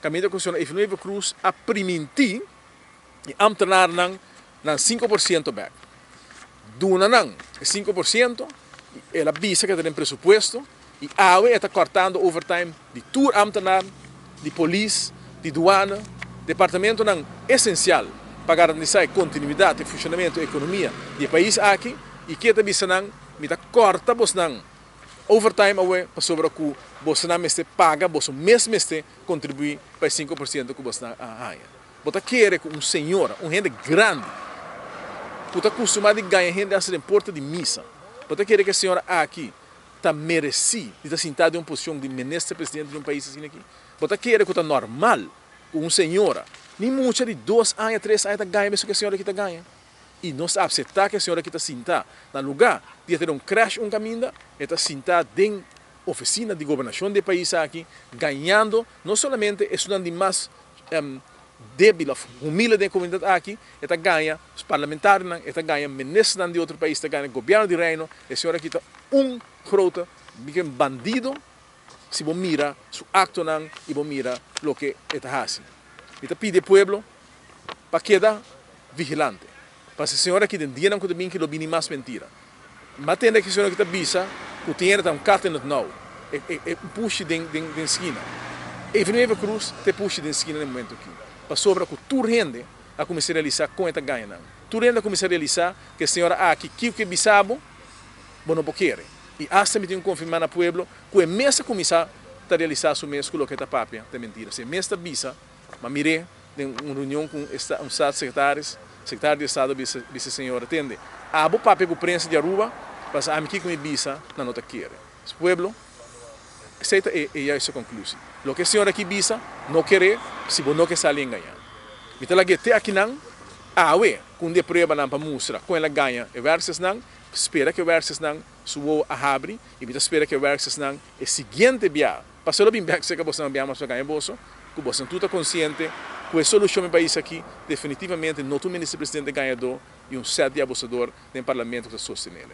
caminho da Constituição e Nova Cruz a permitir e amtenar ng 5% back. Duna ng 5%, ela visa que tem presupuesto e a AUE está cortando overtime de tour amtenar, de polícia, de douana, departamento ng essencial para garantir a continuidade e funcionamento da economia do país aqui e que está visa ng mita corta bos ng overtime awe para sobre que você não meste paga, você mesmo meste contribui para 5% que você não ganha. Você quer que senhor, gente grande, você acostumado a ganhar gente a porta de missa. Você quer que a senhora aqui está merecido de estar sentada em uma posição de ministro-presidente de um país assim aqui. Você quer que está normal com senhora, nem muita de 2 anos, 3 anos, ganha mesmo que a senhora aqui está ganha. E nós aceitar que a senhora que está sentada no lugar de ter crash caminho, está sentada em oficina de governação do país aqui, ganhando, não somente estudando de mais débil, humilde da comunidade aqui, está ganha os parlamentares, está ganha ministros de outro país, está ganha governo de reino, a senhora aqui está grote bandido, se você mira seu acto e você mira o que está fazendo. Está pede ao povo para quedar vigilante. Para a senhora que tem dinheiro que lo bini mais mentira. Mas tem que a senhora que está bisa, que o dinheiro está carta no não, puxa de esquina. E Nova Cruz te puxa de esquina no momento aqui. Para sobre que tu rende a começar a realizar com esta ganha não. Tu rende a começar a realizar que a senhora aqui que bisabo, bom não quer. E hasta me tem que confirmar no povo que é mesmo começar a realizar o mesmo que está papia, é mentira. Se mesmo bisa, mas mire em uma reunião com um secretário de Estado, vice-senhora, entende? A bo papel com a prensa de Aruba, mas a aqui com a bisa, não nota quer. O povo aceita e é isso a conclusão. O que a senhora aqui bisa, não quer, se você não quer sair ganhar. Então, ela até aqui não, com de prova não para mostrar, com ela ganha, e versus não, espera que o versus não suou a abre, e espera que o versus não é seguinte via. Passou o bem que você não via mais para ganhar bolso, que você não está consciente que a solução do país aqui, definitivamente, não o ministro-presidente ganhador e um set de abusador no parlamento que está sustentando.